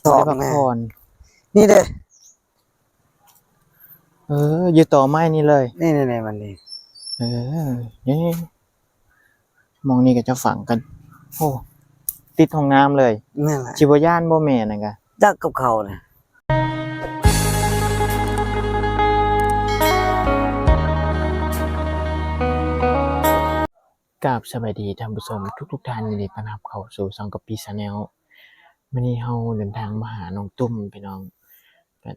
ต่อได้พักแม่ผ่อนนี่เด้ออยู่ต่อไม้นี่เลยนี่มันนี่เออนี่มองนี่ก็จะฝังกันโอ้ติดห้องน้ำเลยนั่นแหละชิบย่านบ่แม่นนะกะจักกับเขาเนี่ยกราบสวัสดีท่านผู้ชมทุกท่านยินดีต้อนรับเข้าสู่ช่องกับพี่ชาแนลวันนี้เฮาเดินทางมาหาน้องตุ้มพี่น้องก็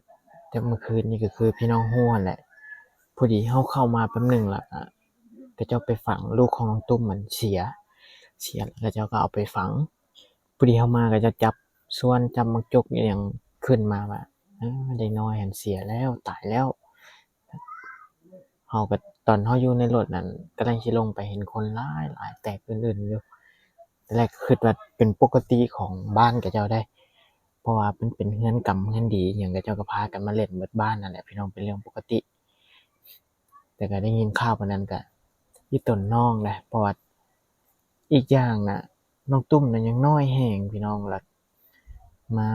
แต่เมื่อคืนนี่ก็คือพี่น้องฮู้นั่นแหละพอดีเฮาเข้ามาแป๊บนึงแล้วก็เจ้าไปฝังลูกของน้องตุ้มมันเสียแล้วเจ้าก็เอาไปฝังพอดีเฮามาก็จะจับส่วนจำมักจกอหยังขึ้นมาว่าเด็กน้อยหันเสียแล้วตายแล้วเฮาก็ตอนเฮาอยู่ในรถนั้นกำลังสิลงไปเห็นคนหลายแตกอื่นๆอยู่แต่แรกคิดว่าเป็นปกติของบ้านกับเจ้าได้เพราะว่ามันเป็นเรือนกรรมเรือนดีหยังกับเจ้าก็พากันมาเล่นเบิดบ้านนั่นแหละพี่น้องเป็นเรื่องปกติแต่ก็ได้ยินข่าวปานนั้นก็อีต้นน้องแหละเพราะว่าอีกอย่างน่ะน้องตุ้มน่ะยังน้อยแฮงพี่น้องล่ะมา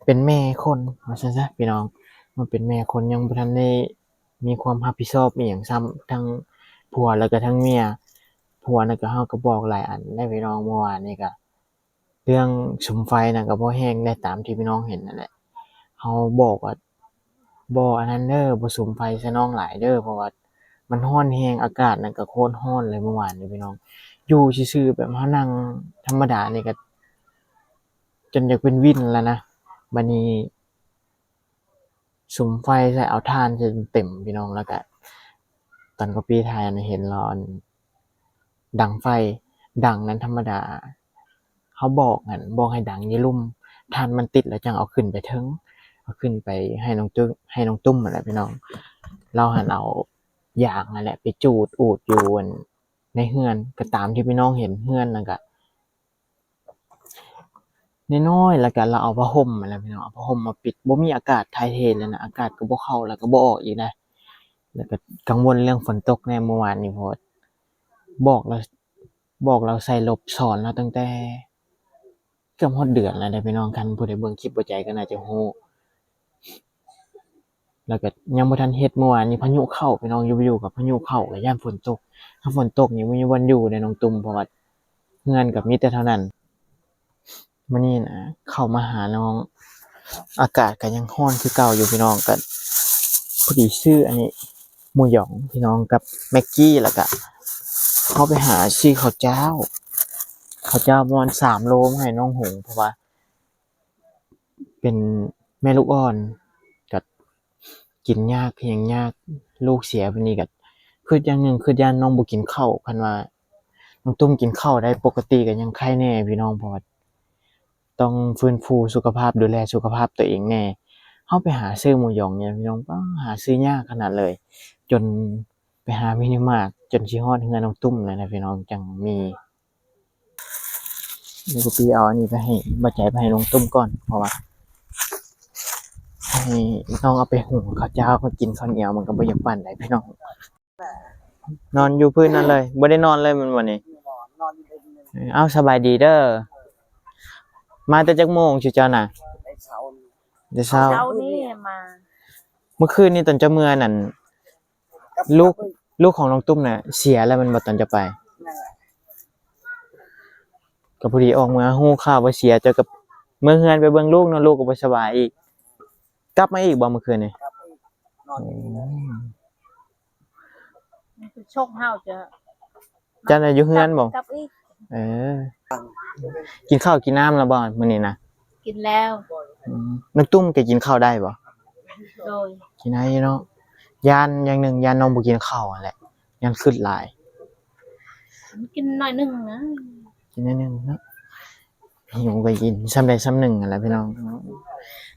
เป็นแม่คนว่าซั่นซะพี่น้องมาเป็นแม่คนยังบ่ทันได้มีความรับผิดชอบอิหยังซ้ำทั้งผัวแล้วก็ทั้งเมียผัวน่ะก็เฮาก็บอกหลายอันได้พี่น้องเมื่อวานนี้ก็เรื่องสุมไฟน่ะก็บ่แรงได้ตามที่พี่น้องเห็นนั่นแหละเฮาบอกว่าบ่อันนั้นเด้อบ่สุมไฟใส่น้องหลายเด้อเพราะว่ามันร้อนแรงอากาศน่ะก็โคตรร้อนเลยเมื่อวานนี้พี่น้องอยู่ซื่อๆแบบเฮานั่งธรรมดานี่ก็จนอยากเป็นวินแล้วนะบัดนี้สุมไฟใส่เอาถ่านจนเต็มพี่น้องแล้วก็ตอนCopyถ่ายน่ะเห็นเราอันดังไฟดังนั้นธรรมดาเขาบอกหั่นบอกให้ดังอย่าลุ่มถ่านมันติดแล้วจังเอาขึ้นไปเทิงเอาขึ้นไปให้น้องตุ้มนั่นแหละพี่น้องเราหันเอายางนั่นแหละไปจูดอูดอยู่อันในเรือนก็ตามที่พี่น้องเห็นเรือนนั่นก็น้อยๆแล้วก็เราเอาผ้าห่มนั่นแหละพี่น้องเอาผ้าห่มมาปิดบ่มีอากาศถ่ายเทเลยนะอากาศก็บ่เข้าแล้วก็บ่ออกอีกนะแล้วก็กังวลเรื่องฝนตกแน่เมื่อวานนี้เพราะบอกเราใส่หลบสอนเราตั้งแต่เกือบฮอดเดือนแล้วเด้อพี่น้องคันผู้ใดเบิ่งคลิปบ่ใจก็น่าจะฮู้แล้วก็ยังบ่ทันเฮ็ดเมื่อวานนี้พายุเข้าพี่น้องอยู่ๆก็พายุเข้าก็ย้านฝนตกถ้าฝนตกนี่บ่มีวันอยู่เด้น้องตุ้มเพราะว่าเรือนก็มีแต่เท่านั้นมื้อนี้นะเข้ามาหาน้องอากาศก็ยังร้อนคือเก่าอยู่พี่น้องก็พอดีซื้ออันนี้หมูหยองพี่น้องกับแม็กกี้แล้วก็เข้าไปหาซื้อข้าวเจ้าประมาณ3โลมาให้น้องหงเพราะว่าเป็นแม่ลูกอ่อนก็กินยากเพียงยากลูกเสียบัดนี้ก็คืออย่างหนึ่งคือย่านน้องบ่กินข้าวคันว่าน้องตุ้มกินข้าวได้ปกติก็ยังไข้แน่พี่น้องเพราะว่าต้องฟื้นฟูสุขภาพดูแลสุขภาพตัวเองแน่เฮาไปหาซื้อหมูหยองเนี่ยพี่น้องหาซื้อยากขนาดเลยจนไปหามินิมาร์ทจนสิฮอดเรือนน้องตุ้มนั่นน่ะพี่น้องจังมีนี่ก็พี่เอาอันนี้ไปให้บ่ใจไปให้น้องตุ้มก่อนเพราะว่าให้น้องเอาไปหุงข้าวเจ้าก็กินข้าวเหนียวมันก็บ่อยากปานใดพี่น้องนอนอยู่พื้นนั่นเลยบ่ได้นอนเลยมันวันนี้นอนอยู่ในเอ้าสบายดีเด้อมาแต่จักโมงสิเจ้าน่ะไอ้เสาแต่เช้า เช้านี้มาเมื่อคืนนี้ตอนจะเมื่อนั่นลูกของน้องตุ้มน่ะเสียแล้วมันบ่ตอนจะไปก็พอดีออกมาฮู้ข่าวว่าเสียเจ้ากับเมื่อเฮือนไปเบิ่งลูกเนาะลูกก็บ่สบายอีกกลับมาอีกบ่เมื่อคืนนี่นอนโชคเฮาจะจันน่ะอยู่เฮือนบ่กลับอีกเออกินข้าวกินน้ำแล้วบ่มื้อนี้นะกินแล้วน้องตุ้มแกกินข้าวได้บ่โดยกินได้เนาะยานอย่างหนึงยานน้องบ่กินข้าวนั่นแหละยานขึ้นหลายกินหน่อยนึงนะกินนิดนึงเนาะหิวก็กินซ้ำใดซ้ำหนึ่งนั่นแหละพี่น้อง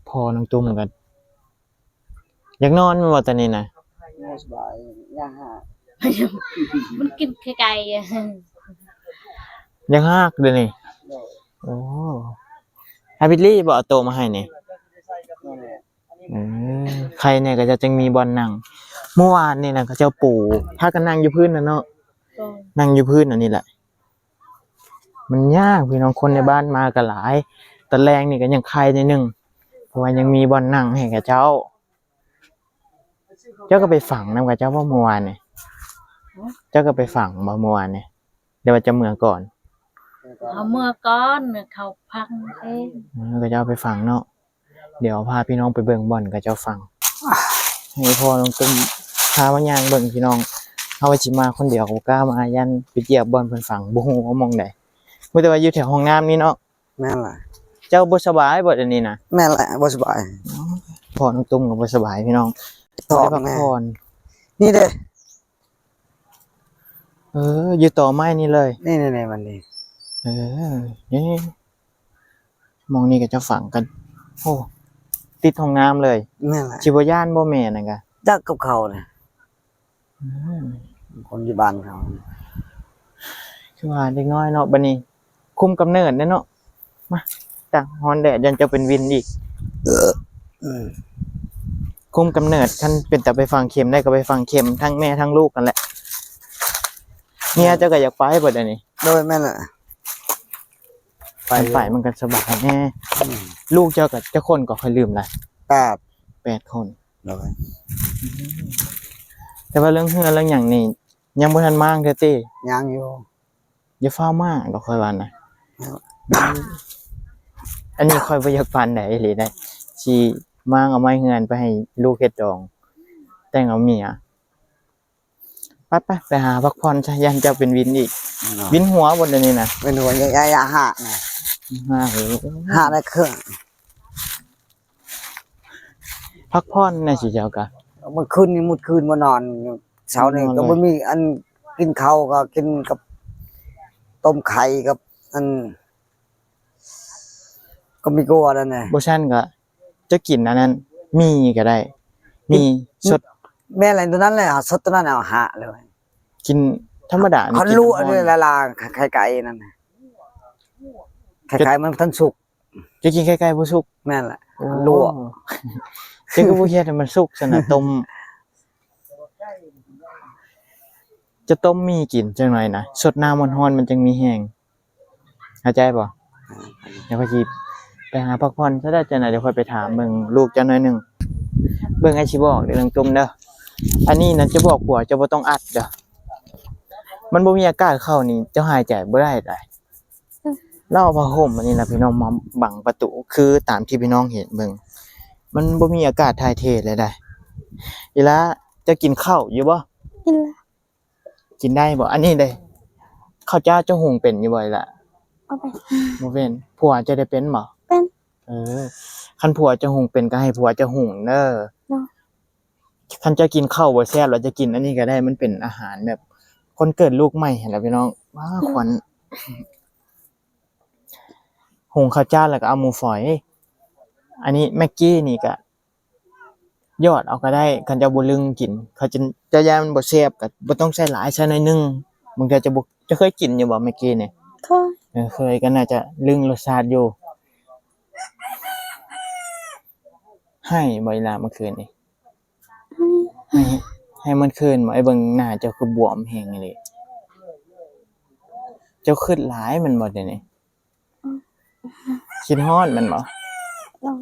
พอน้องตุ้มก็อยากนอนแม่นบ่ตอนนี้น่ะสบายย่าหามันกินไก่ๆอ่ะยังฮักเด้อนี่โอ้ฮาบิลลี่บ่เอาโต๊ะมาให้นี่ใครเนี่ยก็จะจังมีบอลนั่งเมื่อวานนี่น่ะเขาเจ้าปู่พากันนั่งอยู่พื้นน่ะเนาะนั่งอยู่พื้นอันนี้แหละมันยากพี่น้องคนในบ้านมาก็หลาย ตอนแรงนี่ก็ยังคลายนิดนึงเพราะว่ายังมีบ่อนนั่งให้กับเจ้า เจ้าก็ไปฝังนำกับเจ้าว่าเมื่อวานนี่เจ้าก็ไปฝังบ่เมื่อวานนี่เดี๋ยวว่าจะเมื่อก่อน เอาเมื่อก่อนเขาพังเอง ก็เจ้าไปฝังเนาะเดี๋ยวพาพี่น้องไปเบิ่งบ่อนกับเจ้าฝังให้พ่อลงตุ้มพามาย่างเบิ่งพี่น้องเฮาว่าสิมาคนเดียวบ่กล้ามายันไปเหยียบบ่อนเพิ่นฝังบ่ฮู้ว่ามองใดมื้อแต่ว่าอยู่แถวห้องน้ำนี่เนาะ แม่นล่ะ เจ้าบ่สบายบ่เดี๋ยวนี้น่ะ แม่นล่ะบ่สบาย พ่อน้องตุ้มก็บ่สบายพี่น้อง ต่อ ไปพัก แม่ ผ่อน นี่เด้ อยู่ต่อไม้นี่เลย นี่มันนี่ นี่มองนี่ก็จะฝังกันโอ้ติดห้องน้ำเลย แม่นล่ะ ชิบย่านบ่แม่นั่นกะ จักกับเขาน่ะคนอยู่บ้านเขา คือว่าเด็กน้อยเนาะบัดนี้ คุมกำเนิดเนาะมาตั้งฮอนแดดยันจะเป็นวินอีก อืม คุมกำเนิดคันเป็นแต่ไปฟังเข็มได้ก็ไปฟังเข็มทั้งแม่ทั้งลูกกันแหละเนี่ยเจ้าก็อยากไปบ่ได้นี่ โดยแม่นล่ะ ไปมันก็สบายแน่ลูกเจ้ากับเจ้าคนก็ค่อยลืมละ 8 คน โดย แต่ว่าเรื่องเฮือเรื่องหยังนี่ยังบ่ทันมากเด้อติ ยังอยู่ อย่าฟ้าวมากดอกค่อยว่านะอันนี้ค่อยบ่อยากปานใดอีหลีได้สิมางเอาไม้เฮือนไปให้ลูกเฮ็ดดอง แต่งเอาเมียไปหาพักผ่อนซะยันเจ้าเป็นวินอีก วินหัวบ่เดี๋ยวนี้น่ะ เป็นหัวใหญ่ๆหาน่ะ หาเหอะ หาได้เครื่อง พักผ่อนน่ะสิเจ้าก็ เมื่อคืนนี้มุดคืนมานอนเช้านี้ก็บ่มีอันกินข้าวก็กินกับต้มไข่กับอันก็มีกลัวนั่นน่ะ บ่ซั่นก็จะกินอันนั้นมีก็ได้ มีสด แม่อะไรตัวนั้นเลยสดตัวนั้นเอาหาเลย กินธรรมดานี่ เขา กิน รู้ ฮ้อน เลยละไข่ไก่นั่นน่ะไข่ไก่มันทันสุก จะกินไก่ๆบ่สุก แม่นแหละ โอ้ ลวก จะก็บ่เฮ็ดให้มันสุกซั่นน่ะต้ม จะต้มมีกินจังหน่อยนะสดน้ำร้อนๆมันจึงมีแห้งเข้าใจบ่เดี๋ยวค่อยสิไปหาพักผ่อนซะได้จังได๋เดี๋ยวค่อยไปถามเบิ่งลูกจักหน่อยหนึงเบิ่งไอ้สิบอกเรื่องต้มเด้ออันนี้นะจะบอกผัวจะบ่ต้องอัดเด้อมันบ่มีอากาศเข้านี่เจ้าหายใจบ่ได้ดเราเอาผ้าห่มอันนี้นะพี่น้องมาบังประตูคือตามที่พี่น้องเห็นเบิ่งมันบ่มีอากาศถ่ายเทเลยได้อีหละจะกินข้าวอยู่บ่ กินละ กินได้บ่อันนี้เด้ข้าวเจ้าเจ้าหุงเป็นอยู่บ่ล่ะ เอาไป บ่เป็นผัวจะได้เป็นบ่ เป็น คันผัวจะหุงเป็นก็ให้ผัวจะหุงเด้อ เนาะ คันจะกินข้าวบ่แซ่บแล้วจะกินอันนี้ก็ได้มันเป็นอาหารแบบคนเกิดลูกใหม่เห็นแล้วพี่น้องว้าขวัญหุงข้าวเจ้าแล้วก็เอาหมูฝอย อันนี้แม็กกี้นี่ก็ยอดเอาก็ได้คันจะบ่ลึงกินเขาจะยามันบ่แซ่บก็บ่ต้องใส่หลายใส่หน่อยนึงบางทีจะเคยกินอยู่บ่แม็กกี้นี่ ก็ เคยก็น่าจะลึงรสชาติอยู่ให้บ่อีหลาเมื่อคืนนี่ให้มันคืนบ่ไอ้เบิ่งหน้าเจ้าคือบวมแฮงเลยเจ้าคิดหลายมันบ่เดี๋ยวนี้คิดฮอดมันบ่ ลอง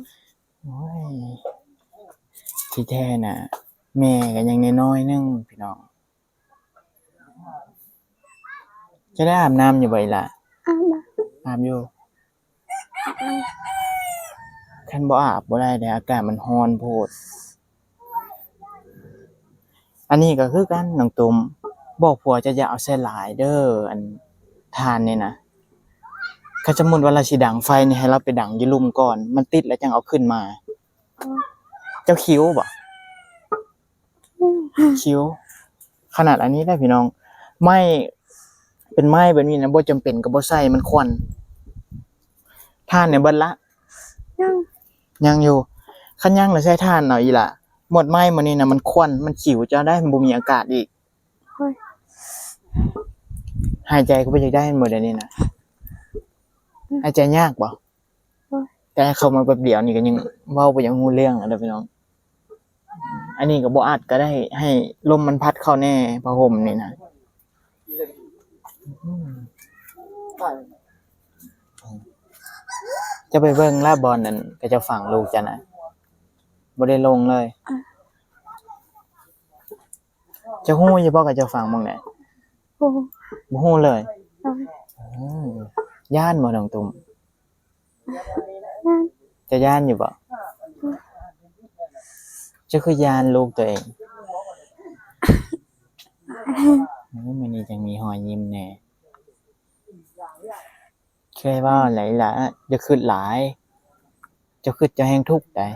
โอ้ยที่แท้น่ะแม่ก็ยังน้อยๆนึงพี่น้องจะได้อาบน้ำอยู่บ่อีหล่ะ อาบน้ อาบอยู่คันบ่อาบบ่ได้เด้อากาศมันร้อนโพดอันนี้ก็คือกันน้องตุ่มบอกผัวจะอย่าเอาใส่หลายเด้ออันทานนี่นะถ้าสมมุติว่าเราสิดังไฟนี่ให้เราไปดังอยู่ลุ่มก่อนมันติดแล้วจังเอาขึ้นมา เจ้าคิ้วบ่คิ้วขนาดอันนี้ได้พี่น้องไม้เป็นไม้แบบนี้นะบ่จำเป็นก็บ่ใส่มันควันท่านเนี่ยเบิดละ ำยัง ยังอยู่คันยังแล้วใช้ท่านเอาอีหล่ะหมดไม้มื้อนี้นะมันควันมันขิวจะได้มันบ่มีอากาศอีก เฮ้ย หายใจก็บ่อยากได้หมดอันนี้นะหายใจยากบ่แต่เข้ามาแป๊บเดียวนี่ก็ยังเว้าบ่ยังรู้เรื่องอะเด้อพี่น้องอันนี้ก็บ่อัดก็ได้ให้ลมมันพัดเข้าแน่ผ้าห่มนี่นะ จะไปเบิ่งลาบอลนั่นก็จะฝังลูกจ้ะนะบ่ได้ลงเลยจะฮู้อยู่บ่ก็จะฝังหม่องไหน โอ้ บ่ฮู้เลย โดย อือย่านบ่น้องตุ้ม นั่น จะย่านอยู่บ่จะคือย่านลูกตัวเองมื้อนี้จังมีรอยยิ้มแหน่เคยเว้าหลายล่ะอย่าคิดหลายเจ้าคิดเจ้าแฮงทุกข์ได้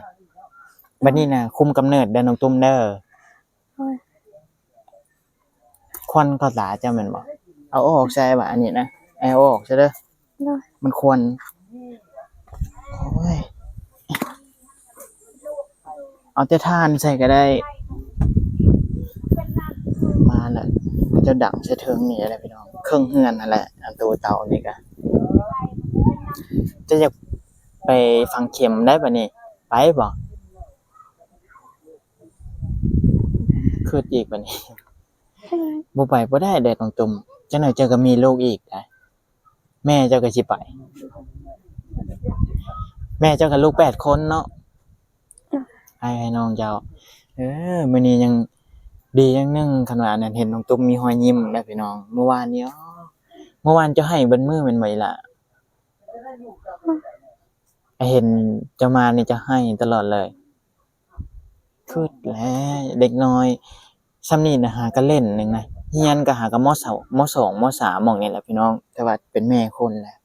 บัดนี้น่ะคุมกำเนิดเด้อน้องตุ้มเด้อ โอ้ย ควันภาษาเจ้าแม่นบ่เอาออกใส่บ่อันนี้นะเอาออกซะเด้อ โดย มันควรโอ้ยเอาแต่ทานใส่ก็ได้ มาแล้วมันจะดังใส่เทิงนี่แหละพี่น้องเครื่องเฮือนนั่นแหละอันตัวเตานี่ก็จะอยากไปฟังเข็มได้ป่ะนี่ไปบ่คืออีกป่ะนี่ ใช่ไหม บ่ไปบ่ได้เด้ตรงตุ่มจังหน่อยเจ้าก็มีลูกอีกได้แม่เจ้าก็สิไป แม่เจ้าก็ลูก8คนเนาะให้น้องเจ้ามื้อนี้ยังดีอย่างหนึงคันว่าอันนั้นเห็นน้องตุ้มมีรอยยิ้มแล้วพี่น้องเมื่อวานนี้เมื่อวานเจ้าให้เบิดมื้อแม่นบ่อีหล่ะเห็นเจ้ามานี่จะให้ตลอดเลยคือแหละเด็กน้อยซ้ำนี่นะหาก็เล่นหนึงนะเฮียนก็หาก็ม.2ม.2ม.3 หม้องนี่แหละพี่น้องแต่ว่าเป็นแม่คนแหละ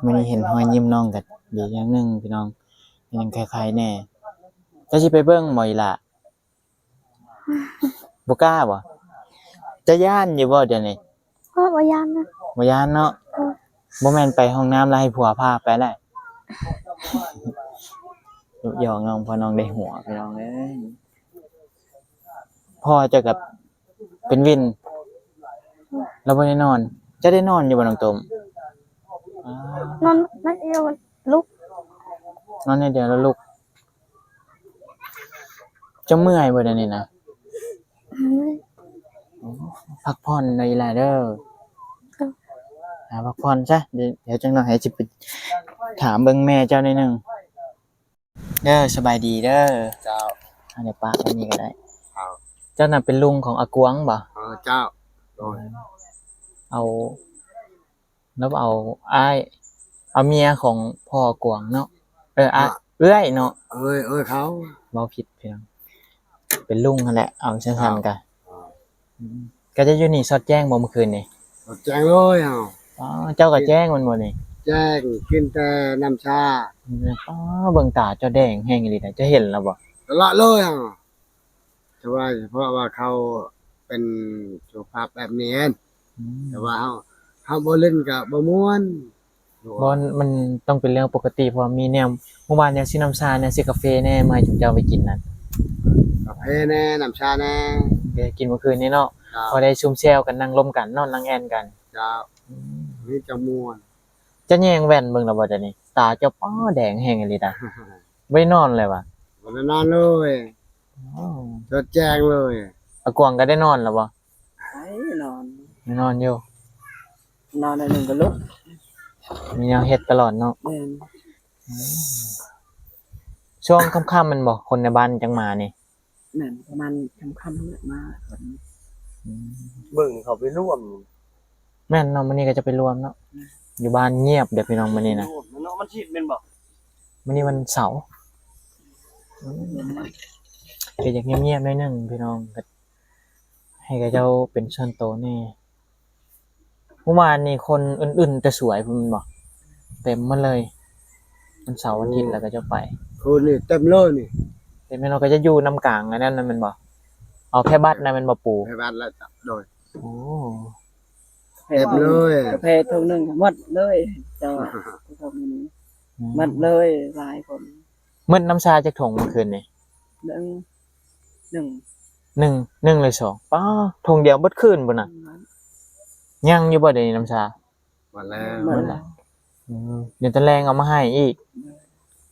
มื้อนี้เห็นรอยยิ้มน้องก็ดีอย่างหนึงพี่น้องยังคล้ายๆแน่จะสิไปเบิ่งบ่อีหล่ะบ่กล้าบ่จะย้านอยู่บ่เดี๋ยวนี้ เพราะว่ายามนะ บ่ย้านเนาะบ่แม่นไปห้องน้ำแล้วให้ผัวพาไปแหละหยอกน้องพอน้องได้หัวพี่น้องเอ้ยพ่อเจะกับเป็นวินเราบ่ได้นอน จะได้นอนอยู่บ่น้องตุ่ม นอนนั่นเดียวลุก นอนในเดียวแล้วลุกจะเมื่อยบ่เดี๋ยวนี้นะ พักผ่อนหน่อยล่ะเด้อพักผ่อนซะเดี๋ยวจังหน่อยให้สิไปถามเบิ่งแม่เจ้าหน่อยหนึงเด้อสบายดีเด้อ เจ้า เดี๋ยวปะอันนี้ก็ได้ เอา เจ้าน่ะเป็นลุงของอากวงบ่ เจ้าโดย เอาแล้วเอาอ้ายเอาเมียของพ่อกวงเนาะเอื้อยเนาะ เอ้ยเขา เว้าผิดเพียงเป็นลุงนั่นแหละเอาสั้นๆกันก็จะอยู่นี่สอดแจ้งบ่เมื่อคืนนี่ แจ้งเลยเอา อ๋อเจ้าก็แจ้งมันบ่นี่ แจ้งกินแต่น้ำชา อ๋อเบิ่งตาเจ้าแดงแฮงอีหลีน่ะจะเห็นแล้วบ่ ตลอดเลยเอาแต่ว่าเพราะว่าเขาเป็นสุขภาพแบบนี้แต่ว่าเขาบ่เล่นกับบ่ม่วน บ่มันต้องเป็นเรื่องปกติเพราะว่ามีแนวเมื่อวานเนี่ยสิน้ำชาเนี่ยสิกาแฟแน่มาให้จุ๊เจ้าไปกินนั่น กาแฟแน่น้ำชาแน่ เดี๋ยวกินเมื่อคืนนี้เนาะ เจ้า พอได้ซุ่มแซวกันนั่งร่มกันนอนนั่งแอนกัน เจ้านี่จะม่วน จะแยงแว่นเบิ่งแล้วบ่เดี๋ยวนี้ตาเจ้าป้อแดงแฮงอีหลีน่ะบ่ได้นอนเลยว่ะ บ่ได้นอนเลย อ๋อ จดแจ้งเลย อากวางก็ได้นอนแล้วบ่ ไอ้นอน ได้นอนอยู่ นอนได้หนึ่งก็ลุก มีแนวเฮ็ดตลอดเนาะ แม่น ช่วงค่ำๆมันบ่คนในบ้านจังมานี่ แม่นประมาณค่ำๆเนี่ยมาเบิ่งเขาไปร่วม แม่นเนาะมื้อนี้ก็จะไปรวมเนาะอยู่บ้านเงียบเดี๋ยวพี่น้องมื้อนี้นะ เนาะมันชิดแม่นบ่ มื้อนี้วันเสาร์ก็อยากเงียบๆหน่อยหนึงพี่น้องก็ให้กับเจ้าเป็นส่วนโตวแน่เมื่อวานนี่คนอื่นๆแต่สวยพุ่นบ่เต็มมาเลยวันเสาร์วันอาทิตย์แล้วก็จะไป คนนี่เต็มเลยนี่ แต่แม่เราก็จะอยู่นำกลางอันนั้นน่ะแม่นบ่เอาแค่บัตรนะแม่นบ่ปู่ ให้บ้านแล้วจับโดย โอ้ เต็มเลย กาแฟทุกหนึ่งหมดเลยเจ้าทุกนี้หมดเลยหลายคน มื้อน้ำชาจักถุงเมื่อคืนนี่ หนึ่งหนึ่ง หนึ่งเลยสองป้าถุงเดียวเบิดคืนพุ่นน่ะยังอยู่บ่เดี๋ยวนี้น้ำชา มาแล้ว หมดละ เดี๋ยวตะแรงเอามาให้อีก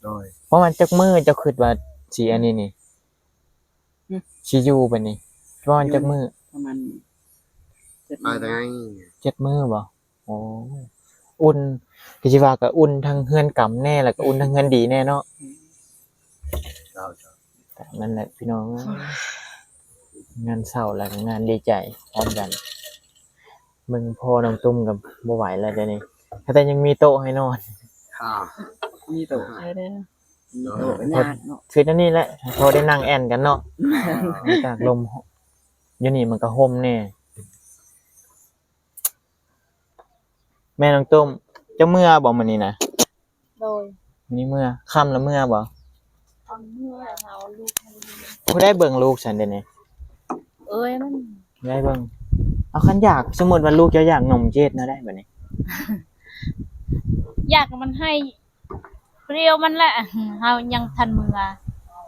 โดย เพราะมันจักมือเจ้าคิดว่าสิอันนี้นี่สิอยู่บัดนี้เพราะมันจักมือ ประมาณ7 มาแต่ไง 7มื้อบ่โอ้อุ่นก็สิว่าก็อุ่นทั้งเฮือนกำแน่แล้วก็อุ่นทั้งเฮือนดีแน่เนาะ เจ้า แต่นั่นแหละพี่น้องงานเศร้าแล้วก็งานดีใจพร้อมกันมึงพอน้องตุ้มกับบ่ไหวแล้วเดี๋ยวนี้แต่ยังมีโต๊ะให้นอน ข้าว มีโตใช่ได้นะมีโตยากเนาะ คือนั่นนี่แหละพอได้นั่งแอนกันเนาะอากาศลมอยู่นี่มันก็ห่มแน่แม่น้องตุ้มเจ้าเมื่อบอกมันนี่นะ โดย มื้อนี้เมื่อค่ำแล้วเมื่อบ่ เอาเมื่อเอาลูกให้ ผู้ได้เบิ่งลูกฉันเดี๋ยวนี้ เอ้ยมัน ได้เบิ่งเอาคันอยากสมมุติว่าลูกจะอยากนมเจ็ดนะได้บัดนี้ อยากมันให้เปรี้ยวมันแหละเฮายังทันมือ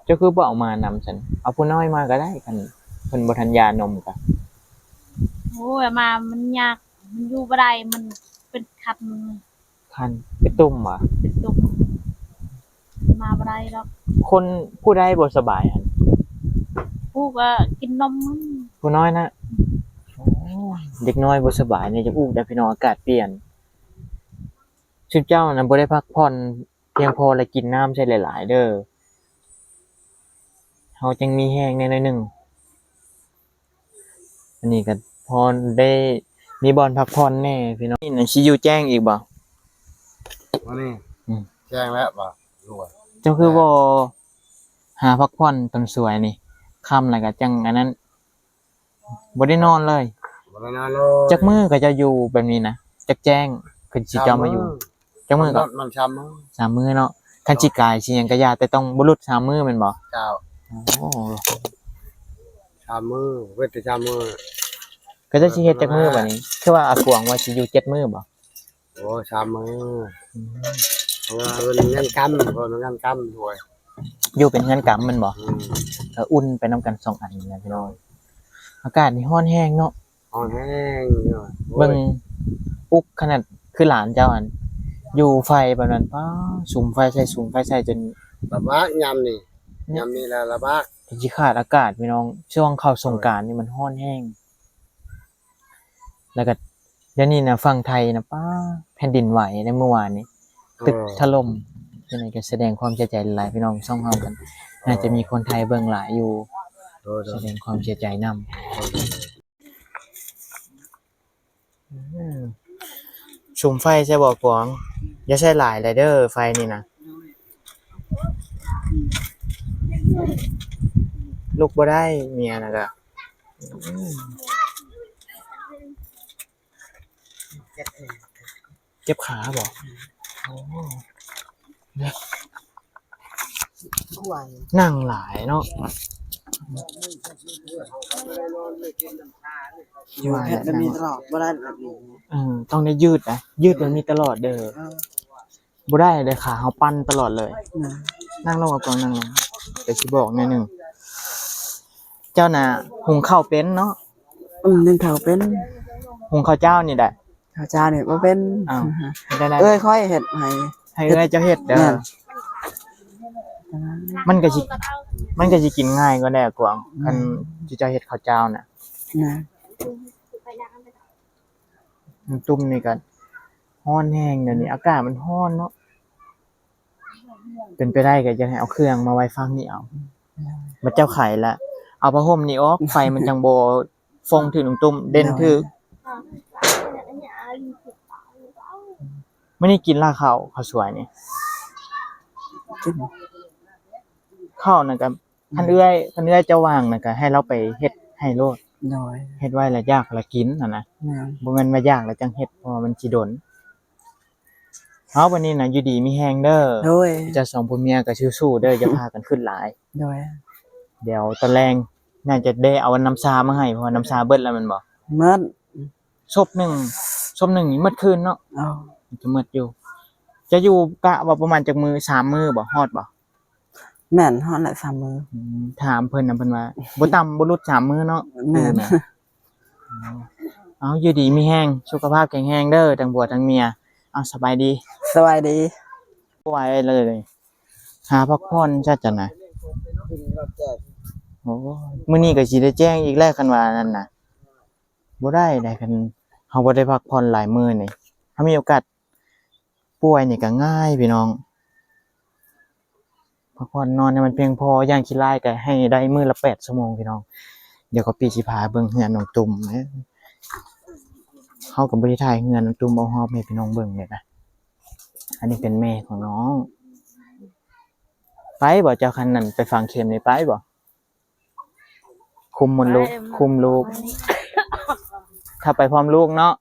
เจ้าคือบ่เอามานำฉันเอาผู้น้อยมาก็ได้กันเพิ่นบ่ทันยานมก็ โอ้ยมามันยากมันอยู่บ่ได้มันเป็นคัน คันไปตุ่มว่ะ เป็นตุ่มมาบ่ได้หรอก คนผู้ใดบ่สบายหั่น ผู้ก็กินนมมัน ผู้น้อยนะโอ้เด็กน้อยบ่สบายเนี่ยจะอุ้มได้พี่น้องอากาศเปลี่ยนชุดเจ้าน่ะบ่ได้พักผ่อนเพียงพอและกินน้ำใช่หลายๆเด้อเฮาจังมีแรงแน่หน่อยหนึงอันนี้ก็พอได้มีบ่อนพักผ่อนแน่พี่น้องนี่น่ะสิอยู่แจ้งอีกบ่ วันนี้ อืม แจ้งแล้วบ่รวย เจ้าคือบ่หาพักผ่อนตอนสวยนี่ค่ำแล้วก็จังอันนั้นบ่ได้นอนเลย บ่ได้นอนเลย จักมื้อก็จะอยู่แบบนี้นะจักแจ้งคือสิเจ้ามาอยู่จักมื้อก็ มันช้ำมั้ง 3 มื้อเนาะคันสิกายสิหยังก็ยาแต่ต้องบ่หลุด3 มื้อแม่นบ่ เจ้า โอ้ ช้ำมือเวทช้ำมือ ก็จะสิเฮ็ดจักมื้อบัดนี้คือว่าอากวางว่าสิอยู่7 มื้อบ่ โอ้ช้ำมือเพราะว่าเป็นงานกรรมคนงานกรรมด้วย อยู่เป็นเฮือนกำแม่นบ่ อืม ก็อุ่นไปนํกัน2อันนี่นะพี่น้องอากาศนี่ร้อนแฮงเนาะ อ่อนแห้งเนาะ เบิ่งอุกขนาดคือหลานเจ้าอันอยู่ไฟแบบนั้นป้าสุมไฟใส่สุมไฟใส่จน ระบากยำนี่ยำนี่แล้วระบาก สิขาดอากาศพี่น้องช่วงเข้าสงกรานต์นี่มันร้อนแห้งแล้วก็เดี๋ยวนี้นะฝั่งไทยนะป้าแผ่นดินไหวในเมื่อวานนี้ตึกถล่มยังไงก็แสดงความเสียใจหลายพี่น้องช่องเฮากันน่าจะมีคนไทยเบิ่งหลายอยู่ โดย แสดงความเสียใจนำสุมไฟใช่บ่กวางอย่าใช้หลายเลยเด้อไฟนี่นะลุกบ่ได้เมียน่ะก็เจ็บขาบ่โอ้นั่งหลายเนาะ อยู่แค่จะมีตลอดบ่ได้แบบนี้ ต้องได้ยืดนะยืดมันมีตลอดเด้อบ่ได้เลยขาเฮาปั้นตลอดเลย นะ นั่งลงกับกองนั่งลงเดี๋ยวสิบอกหน่อยหนึงเจ้าน่ะหุงข้าวเป็นเนาะ นึงเขาเป็น หุงข้าวเจ้านี่แหละ ข้าวจ้าเนี่ยบ่เป็น อ้าวได้ เอ้ยค่อยเฮ็ดให้ ให้เอ้ยเจ้าเฮ็ดเด้อ แม่น มันก็สิกินง่ายกว่าแน่กวางคันที่เจ้าเฮ็ดข้าวเจ้าน่ะ นะ มันตุ้มนี่ก็ร้อนแห้งเดี๋ยวนี้อากาศมันร้อนเนาะเป็นไปได้ก็จะให้เอาเครื่องมาไว้ฟังนี่เอาบัดเจ้าไขละเอาผ้าห่มนี่ออกไฟมันจังบ่ฟงถึงตุ้มเด่นถึกมื้อนี้กินลาข้าวสวยนี่ กิน ข้าวนั่นก็คันเอื้อยเจ้าว่างนั่นก็ให้เราไปเฮ็ดให้โลด น้อย เฮ็ดไว้แล้วยากแล้วกินนั่นนะ นะ บ่แม่นว่ายากแล้วจังเฮ็ดเพราะว่ามันสิดนเอาวันนี้น่ะอยู่ดีมีแฮงเด้อ โดย เจ้าสองผัวเมียก็สู้ๆเด้ออย่าพากันขึ้นหลาย โดย เดี๋ยวตอนแรงน่าจะได้เอาน้ำชามาให้เพราะว่าน้ำชาเบิดแล้วแมันบ่ มัน ศพหนึ่งนี่หมดคืนเนาะ เอา มันจะหมดอยู่ จะอยู่กะว่าประมาณจักมือ3มื้อบ่ฮอดบ่ แม่นฮอดละ3มื้อ ถามเพิ่นน่ะเพิ่นว่าบ่ต่ำบ่ลด3มื้อเนาะ แม่น เอาอยู่ดีมีแฮงสุขภาพแข็งแรงเด้อทั้งผัวทั้งเมียเอาสบายดี สบายดี บ่ไหวเลยหาพักผ่อนซะจังนะโอ้มื้อนี้ก็สิได้แจ้งอีกแล้วคันว่านั่นน่ะบ่ได้คัน เฮาบ่ได้พักผ่อนหลายมื้อนี่ถ้ามีโอกาสป่วยนี่ก็ง่ายพี่น้องพักผ่อนนอนให้มันเพียงพออย่างขี้ร้ายก็ให้ได้มื้อละ8ชั่วโมงพี่น้องเดี๋ยวก็ปีสิพาเบิ่งเฮือนน้องตุ่มนะเฮาก็บ่ได้ถ่ายเฮือนน้องตุ่มเอาฮอบให้พี่น้องเบิ่งเลยนะอันนี้เป็นแม่ของน้องไปบ่เจ้าคันนั้นไปฝังเข็มนี่ไปบ่คุมมดลูกคุมลูก ถ้าไปพร้อมลูกเนาะ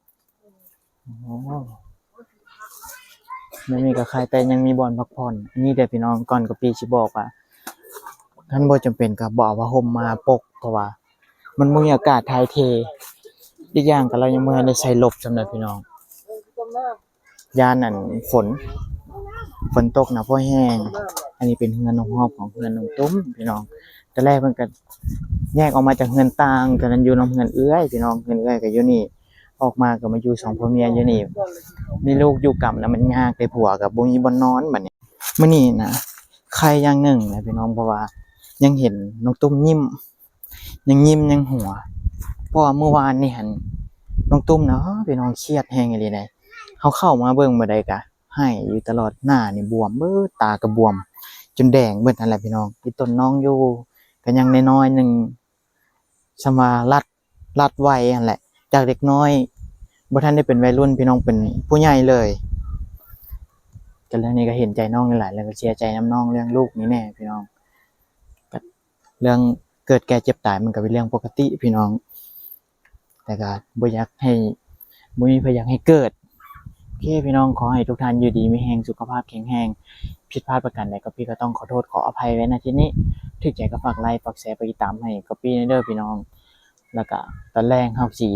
ไม่มีกับใครแต่ยังมีบอลพักผ่อนอันนี้เดี๋ยวพี่น้องก่อนกับปีสิบอกว่าท่านบ่จำเป็นก็บ่เอาผ้าห่มมาปกเพราะว่า มันบ่มีอากาศถ่ายเทอีกอย่างก็เรายังบ่ได้ใส่หลบสำหรับพี่น้องยานนั่นฝนตกนะพอแห้งอันนี้เป็นเฮือนน้องฮอบของเฮือนน้องตุ้มพี่น้องแต่แรกมันก็แยกออกมาจากเฮือนต่างตอนนั้นอยู่น้องเฮือนเอื้อยพี่น้องเฮือนเอื้อยก็อยู่นี่ออกมาก็มาอยู่สองผัวเมียอยู่นี่มีลูกอยู่กับนะมันยากได้ผัวกับบ่มีบ่นอนบัดนี้มื้อนี้นะใครอย่างหนึ่งนะพี่น้องเพราะว่ายังเห็นน้องตุ้มยิ้มยังหัวเพราะว่าเมื่อวานนี่หันน้องตุ้มนะพี่น้องเครียดแฮงอีหลีได้เขาเข้ามาเบิ่งบ่ได้กะให้อยู่ตลอดหน้านี่บวมเบิดตาก็บวมจนแดงเบิดนั่นแหละพี่น้องที่ต้นน้องอยู่ก็ยังน้อยๆนึงสมาลัดไว้นั่นแหละจากเด็กน้อยบ่ทันได้เป็นวัยรุ่นพี่น้องเป็นผู้ใหญ่เลยก็เรื่องนี้ก็เห็นใจน้องหลายแล้วก็เสียใจน้ำน้องเรื่องลูกนี่แน่พี่น้องก็เรื่องเกิดแก่เจ็บตายมันก็เป็นเรื่องปกติพี่น้องแต่ก็บ่อยากให้บ่มีใครอยากให้เกิดโอเคพี่น้องขอให้ทุกท่านอยู่ดีมีแรงสุขภาพแข็งแรงผิดพลาดประการใดก็พี่ก็ต้องขอโทษขออภัยไว้ณที่นี้ถึกใจก็ฝากไลค์ฝากแชร์ไปติดตามให้ก็พี่เด้อพี่น้องแล้วก็ตอนแรกเฮาสิ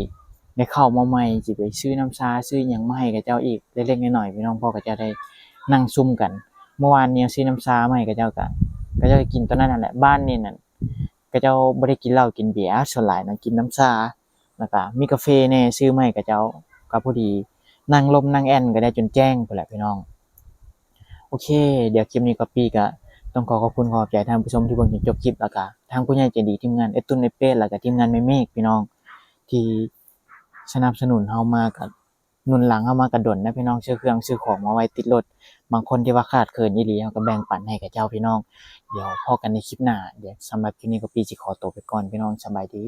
ได้เข้ามาใหม่สิไปซื้อน้ำชาซื้อหยังมาให้กับเจ้าอีกเล็กๆน้อยๆพี่น้องพ่อก็จะได้นั่งซุ่มกันเมื่อวานนี้ซื้อน้ำชามาให้กับเจ้าก็เจ้ากินตอนนั้นนั่นแหละบ้านนี่นั่นก็เจ้าบ่ได้กินเหล้ากินเบียร์ส่วนหลายนะกินน้ำชาแล้วก็มีกาแฟแน่ซื้อมาให้กับเจ้าก็พอดีนั่งลมนั่งแอ่นก็ได้จนแจ้งพุ่นแหละพี่น้องโอเคเดี๋ยวคลิปนี้ก็ปีก็ต้องขอบคุณขอบใจท่านผู้ชมที่เบิ่งจนจบคลิปแล้วก็ทางผู้ใหญ่ใจดีทีมงานเอตุนเอเป้แล้วก็ทีมงานแม่เมฆพี่น้องที่สนับสนุนเฮามากับหนุนหลังเฮามากระดนนะพี่น้องซื้อเครื่องซื้อของมาไว้ติดรถบางคนที่ว่าขาดเขินอีหลีเฮาก็แบ่งปันให้กับเจ้าพี่น้องเดี๋ยวพบกันในคลิปหน้าเดี๋ยวสำหรับคลิปนี้ก็ปีสิขอตัวไปก่อนพี่น้องสบายดี